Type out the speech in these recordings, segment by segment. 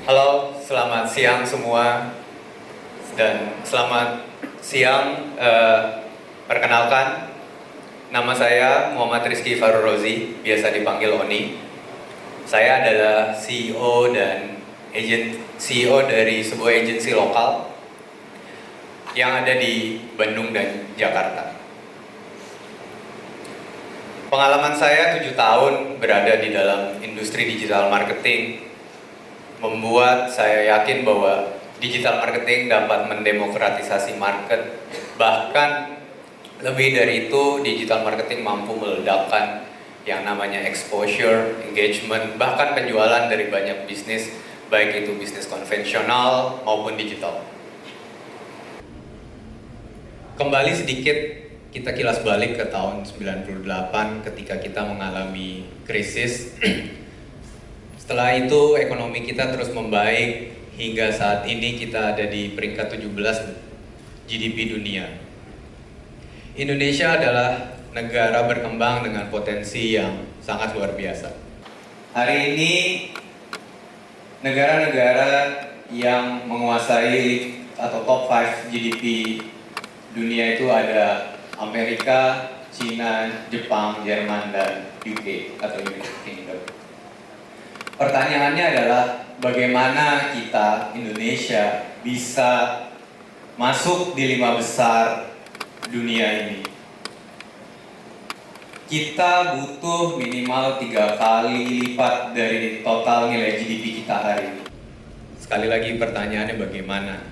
Halo, selamat siang semua dan selamat siang. Perkenalkan, nama saya Muhammad Rizky Farurozi, biasa dipanggil Oni. Saya adalah CEO dari sebuah agensi lokal yang ada di Bandung dan Jakarta. Pengalaman saya 7 tahun berada di dalam industri digital marketing membuat saya yakin bahwa digital marketing dapat mendemokratisasi market. Bahkan lebih dari itu, digital marketing mampu meledakkan yang namanya exposure, engagement, bahkan penjualan dari banyak bisnis, baik itu bisnis konvensional maupun digital. Kembali sedikit, kita kilas balik ke tahun 98 ketika kita mengalami krisis. Setelah itu ekonomi kita terus membaik hingga saat ini kita ada di peringkat 17 GDP dunia. Indonesia adalah negara berkembang dengan potensi yang sangat luar biasa. Hari ini negara-negara yang menguasai atau top 5 GDP dunia itu ada Amerika, China, Jepang, Jerman, dan UK atau United Kingdom. Pertanyaannya adalah bagaimana kita Indonesia bisa masuk di 5 besar dunia ini. Kita butuh minimal 3 kali lipat dari total nilai GDP kita hari ini. Sekali lagi pertanyaannya bagaimana?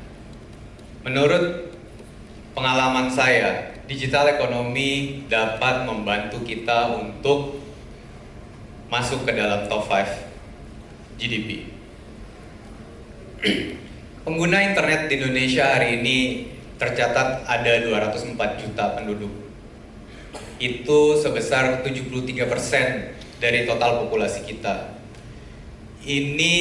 Menurut pengalaman saya, digital ekonomi dapat membantu kita untuk masuk ke dalam top 5 GDP. Pengguna internet di Indonesia hari ini tercatat ada 204 juta penduduk. Itu sebesar 73% dari total populasi kita. Ini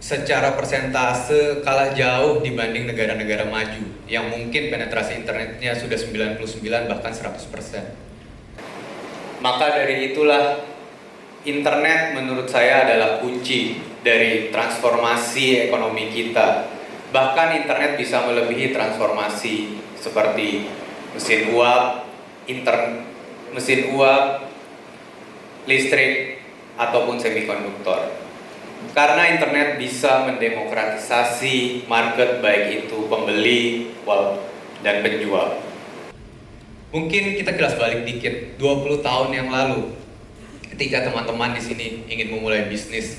secara persentase kalah jauh dibanding negara-negara maju yang mungkin penetrasi internetnya sudah 99 bahkan 100%. Maka dari itulah internet menurut saya adalah kunci dari transformasi ekonomi kita. Bahkan internet bisa melebihi transformasi seperti mesin uap, listrik, ataupun semikonduktor. Karena internet bisa mendemokratisasi market baik itu pembeli dan penjual. Mungkin kita kilas balik dikit, 20 tahun yang lalu ketika teman-teman di sini ingin memulai bisnis,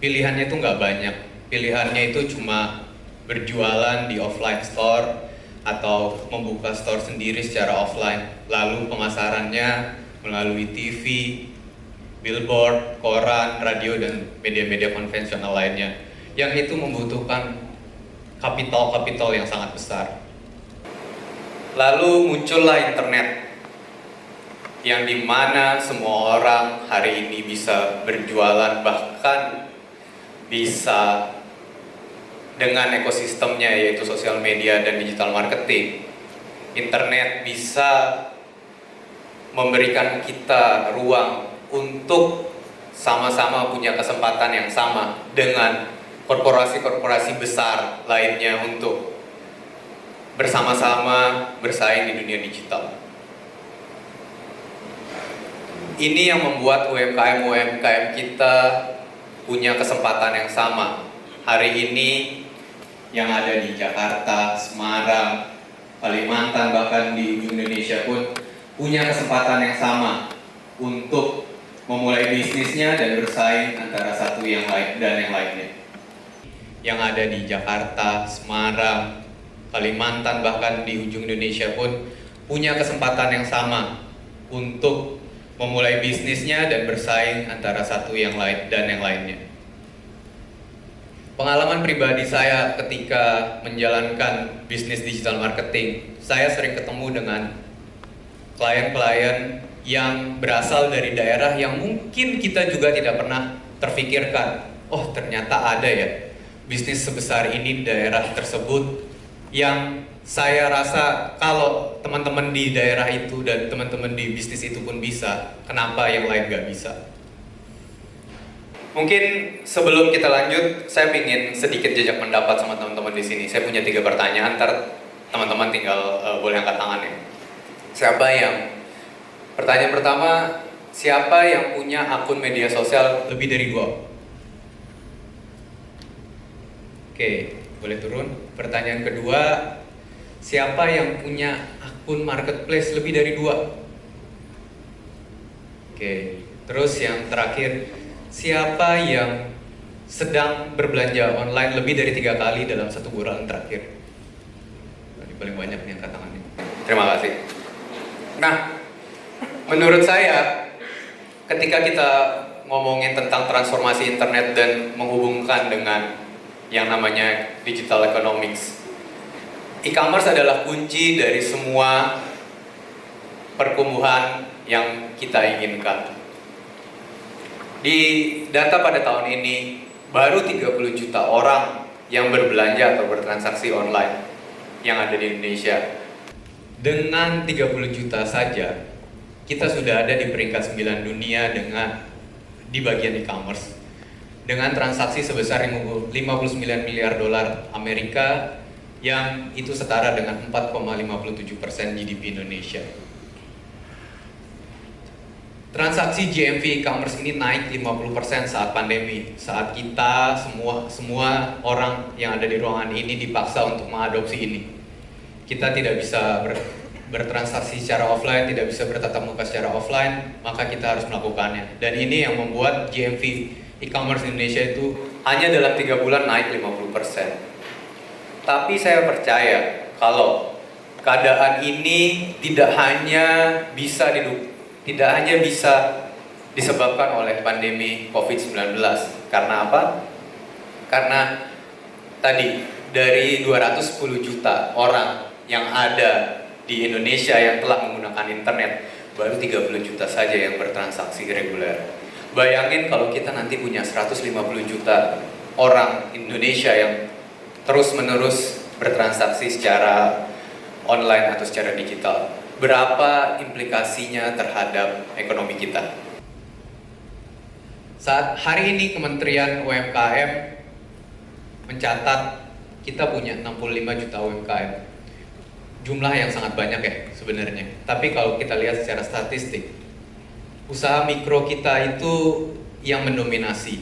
pilihannya itu nggak banyak. Pilihannya itu cuma berjualan di offline store atau membuka store sendiri secara offline. Lalu pemasarannya melalui TV, billboard, koran, radio, dan media-media konvensional lainnya. Yang itu membutuhkan kapital yang sangat besar. Lalu muncullah internet, yang dimana semua orang hari ini bisa berjualan, bahkan bisa dengan ekosistemnya yaitu sosial media dan digital marketing. Internet bisa memberikan kita ruang untuk sama-sama punya kesempatan yang sama dengan korporasi-korporasi besar lainnya untuk bersama-sama bersaing di dunia digital. Ini yang membuat UMKM kita punya kesempatan yang sama. Hari ini yang ada di Jakarta, Semarang, Kalimantan, bahkan di ujung Indonesia pun punya kesempatan yang sama untuk memulai bisnisnya dan bersaing antara satu yang lain dan yang lainnya. Yang ada di Jakarta, Semarang, Kalimantan, bahkan di ujung Indonesia pun punya kesempatan yang sama untuk memulai bisnisnya dan bersaing antara satu yang lain dan yang lainnya. Pengalaman pribadi saya ketika menjalankan bisnis digital marketing, saya sering ketemu dengan klien-klien yang berasal dari daerah yang mungkin kita juga tidak pernah terfikirkan. Oh, ternyata ada ya bisnis sebesar ini di daerah tersebut, yang saya rasa kalau teman-teman di daerah itu dan teman-teman di bisnis itu pun bisa, kenapa yang lain nggak bisa? Mungkin sebelum kita lanjut, saya ingin sedikit jejak pendapat sama teman-teman di sini. Saya punya 3 pertanyaan, ntar teman-teman tinggal boleh angkat tangan ya. Pertanyaan pertama, siapa yang punya akun media sosial lebih dari 2? Oke, boleh turun. Pertanyaan kedua, siapa yang punya akun marketplace lebih dari 2? Oke, terus yang terakhir, siapa yang sedang berbelanja online lebih dari 3 kali dalam 1 bulan terakhir? Ini paling banyak nih angkat tangannya. Terima kasih. Nah, menurut saya, ketika kita ngomongin tentang transformasi internet dan menghubungkan dengan yang namanya digital economics, e-commerce adalah kunci dari semua pertumbuhan yang kita inginkan. Di data pada tahun ini, baru 30 juta orang yang berbelanja atau bertransaksi online yang ada di Indonesia. Dengan 30 juta saja, kita sudah ada di peringkat 9 dunia di bagian e-commerce. Dengan transaksi sebesar 59 miliar dolar Amerika, yang itu setara dengan 4,57% GDP Indonesia. Transaksi GMV e-commerce ini naik 50% saat pandemi, saat kita semua orang yang ada di ruangan ini dipaksa untuk mengadopsi ini. Kita tidak bisa bertransaksi secara offline, tidak bisa bertatap muka secara offline, maka kita harus melakukannya. Dan ini yang membuat GMV e-commerce Indonesia itu hanya dalam 3 bulan naik 50%. Tapi saya percaya kalau keadaan ini tidak hanya bisa disebabkan oleh pandemi COVID-19. Karena apa? Karena tadi dari 210 juta orang yang ada di Indonesia yang telah menggunakan internet, baru 30 juta saja yang bertransaksi reguler. Bayangin kalau kita nanti punya 150 juta orang Indonesia yang terus-menerus bertransaksi secara online atau secara digital. Berapa implikasinya terhadap ekonomi kita? Saat hari ini Kementerian UMKM mencatat kita punya 65 juta UMKM. Jumlah yang sangat banyak ya sebenarnya. Tapi kalau kita lihat secara statistik, usaha mikro kita itu yang mendominasi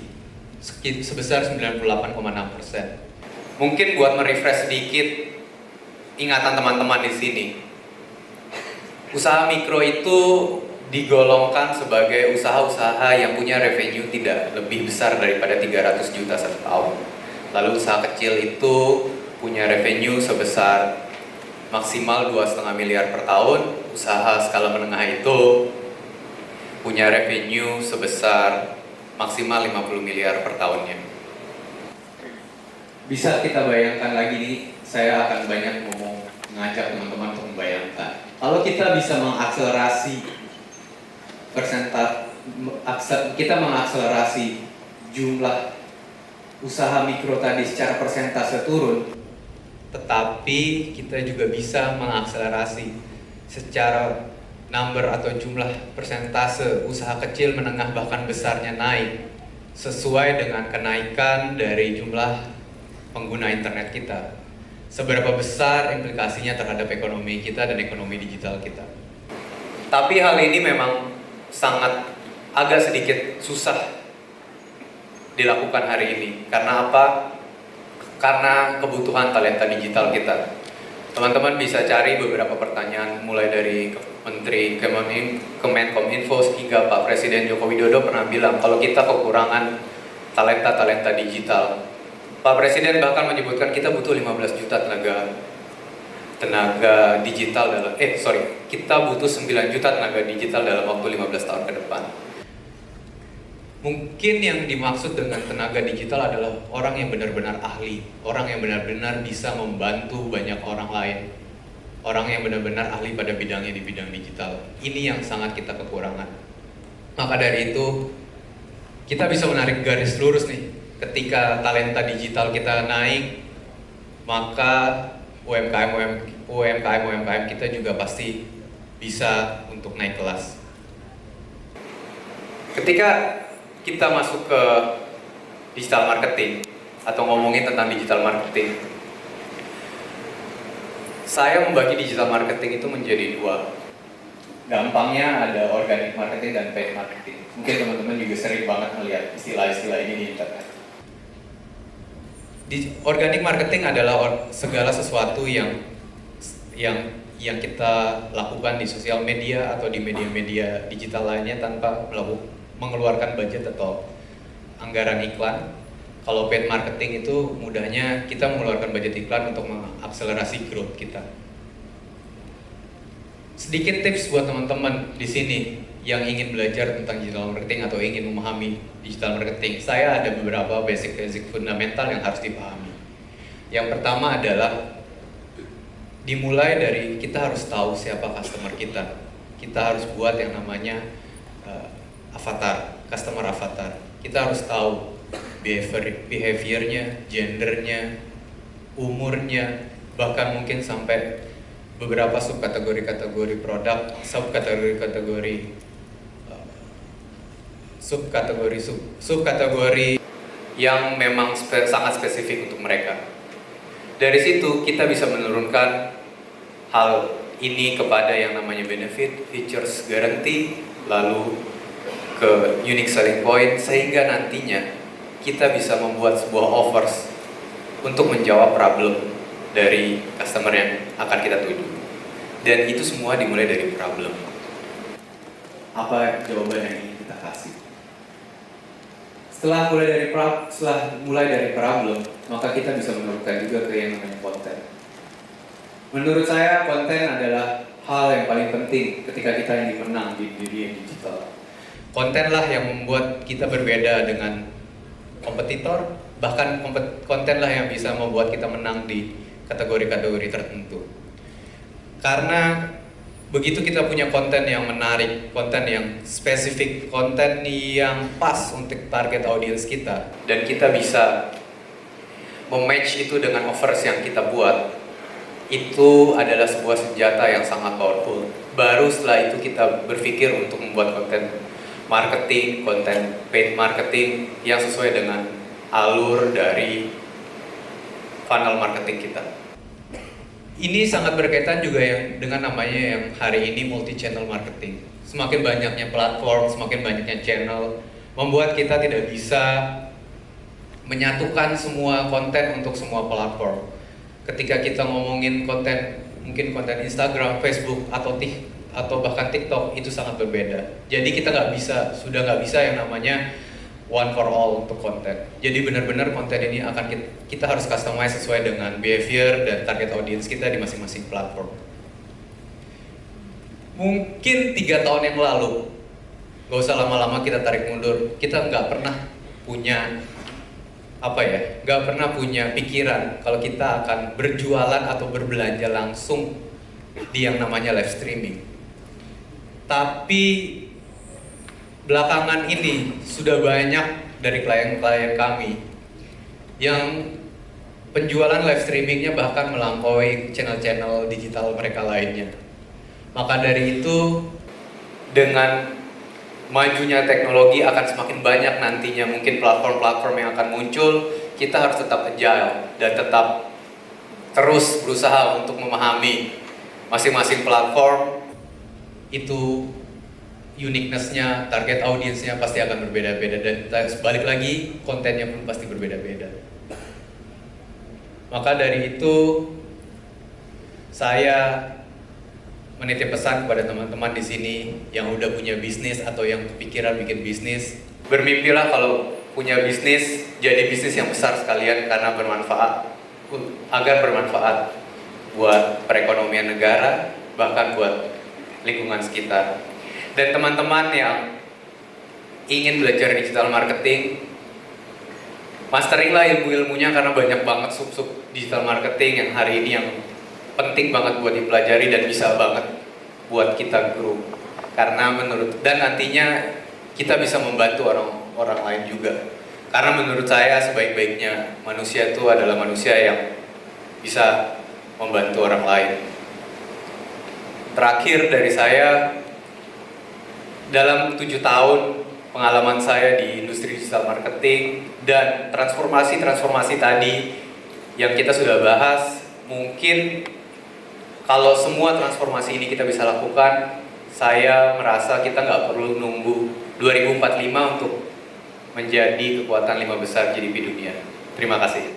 sebesar 98,6%. Mungkin buat merefresh sedikit ingatan teman-teman di sini. Usaha mikro itu digolongkan sebagai usaha-usaha yang punya revenue tidak lebih besar daripada 300 juta satu tahun. Lalu usaha kecil itu punya revenue sebesar maksimal 2,5 miliar per tahun. Usaha skala menengah itu punya revenue sebesar maksimal 50 miliar per tahunnya. Bisa kita bayangkan lagi nih, saya akan banyak mengajak teman-teman untuk membayangkan. Kalau kita bisa mengakselerasi jumlah usaha mikro tadi secara persentase turun, tetapi kita juga bisa mengakselerasi secara number atau jumlah persentase usaha kecil, menengah, bahkan besarnya naik sesuai dengan kenaikan dari jumlah pengguna internet kita. Seberapa besar implikasinya terhadap ekonomi kita dan ekonomi digital kita. Tapi hal ini memang agak sedikit susah dilakukan hari ini. Karena apa? Karena kebutuhan talenta digital kita. Teman-teman bisa cari beberapa pertanyaan mulai dari Menteri Kemenkominfo hingga Pak Presiden Joko Widodo pernah bilang kalau kita kekurangan talenta digital. Pak Presiden bahkan menyebutkan kita butuh 15 juta tenaga digital kita butuh 9 juta tenaga digital dalam waktu 15 tahun ke depan. Mungkin yang dimaksud dengan tenaga digital adalah orang yang benar-benar ahli, orang yang benar-benar bisa membantu banyak orang lain, orang yang benar-benar ahli pada bidangnya di bidang digital. Ini yang sangat kita kekurangan. Maka dari itu, kita bisa menarik garis lurus nih. Ketika talenta digital kita naik, maka UMKM kita juga pasti bisa untuk naik kelas. Ketika kita masuk ke digital marketing atau ngomongin tentang digital marketing, saya membagi digital marketing itu menjadi dua. Gampangnya ada organic marketing dan paid marketing. Mungkin teman-teman juga sering banget melihat istilah-istilah ini di internet. Organic marketing adalah segala sesuatu yang kita lakukan di sosial media atau di media-media digital lainnya tanpa mengeluarkan budget atau anggaran iklan. Kalau paid marketing itu mudahnya kita mengeluarkan budget iklan untuk mengakselerasi growth kita. Sedikit tips buat teman-teman di sini yang ingin belajar tentang digital marketing atau ingin memahami digital marketing. Saya ada beberapa basic fundamental yang harus dipahami. Yang pertama adalah dimulai dari kita harus tahu siapa customer kita. Kita harus buat yang namanya avatar, customer avatar. Kita harus tahu behaviornya, gendernya, umurnya, bahkan mungkin sampai beberapa subkategori produk, subkategori yang memang sangat spesifik untuk mereka. Dari situ kita bisa menurunkan hal ini kepada yang namanya benefit, features, guarantee, lalu ke unique selling point, sehingga nantinya kita bisa membuat sebuah offers untuk menjawab problem dari customer yang akan kita tuju. Dan itu semua dimulai dari problem. Apa jawaban yang ingin kita kasih? Setelah mulai dari problem, maka kita bisa menurunkan juga ke yang namanya konten. Menurut saya konten adalah hal yang paling penting ketika kita ingin menang di dunia digital. Kontenlah yang membuat kita berbeda dengan kompetitor, bahkan kontenlah yang bisa membuat kita menang di kategori-kategori tertentu. Karena begitu kita punya konten yang menarik, konten yang spesifik, konten yang pas untuk target audiens kita, dan kita bisa mematch itu dengan offers yang kita buat, itu adalah sebuah senjata yang sangat powerful. Baru setelah itu kita berpikir untuk membuat konten marketing, konten paid marketing yang sesuai dengan alur dari funnel marketing kita. Ini sangat berkaitan juga dengan namanya yang hari ini multi-channel marketing. Semakin banyaknya platform, semakin banyaknya channel, membuat kita tidak bisa menyatukan semua konten untuk semua platform. Ketika kita ngomongin konten, mungkin konten Instagram, Facebook, atau bahkan TikTok, itu sangat berbeda. Jadi kita sudah nggak bisa yang namanya one for all untuk konten. Jadi benar-benar konten ini kita harus customize sesuai dengan behavior dan target audience kita di masing-masing platform. Mungkin 3 tahun yang lalu, nggak usah lama-lama kita tarik mundur, kita nggak pernah punya pikiran kalau kita akan berjualan atau berbelanja langsung di yang namanya live streaming. Tapi belakangan ini sudah banyak dari klien-klien kami yang penjualan live streamingnya bahkan melampaui channel-channel digital mereka lainnya. Maka dari itu, dengan majunya teknologi akan semakin banyak nantinya mungkin platform-platform yang akan muncul. Kita harus tetap agile dan tetap terus berusaha untuk memahami masing-masing platform itu uniqueness-nya, target audience-nya pasti akan berbeda-beda, dan balik lagi kontennya pun pasti berbeda-beda. Maka dari itu saya menitip pesan kepada teman-teman di sini yang udah punya bisnis atau yang kepikiran bikin bisnis, bermimpilah kalau punya bisnis, jadi bisnis yang besar sekalian agar bermanfaat buat perekonomian negara, bahkan buat lingkungan sekitar. Dan teman-teman yang ingin belajar digital marketing, masteringlah ilmu-ilmunya, karena banyak banget sub-sub digital marketing yang hari ini yang penting banget buat dipelajari dan bisa banget buat kita grow. Karena dan nantinya kita bisa membantu orang lain juga. Karena menurut saya sebaik-baiknya manusia itu adalah manusia yang bisa membantu orang lain. Terakhir dari saya, dalam 7 tahun pengalaman saya di industri digital marketing, dan transformasi tadi yang kita sudah bahas, mungkin kalau semua transformasi ini kita bisa lakukan, saya merasa kita nggak perlu nunggu 2045 untuk menjadi kekuatan 5 besar GDP dunia. Terima kasih.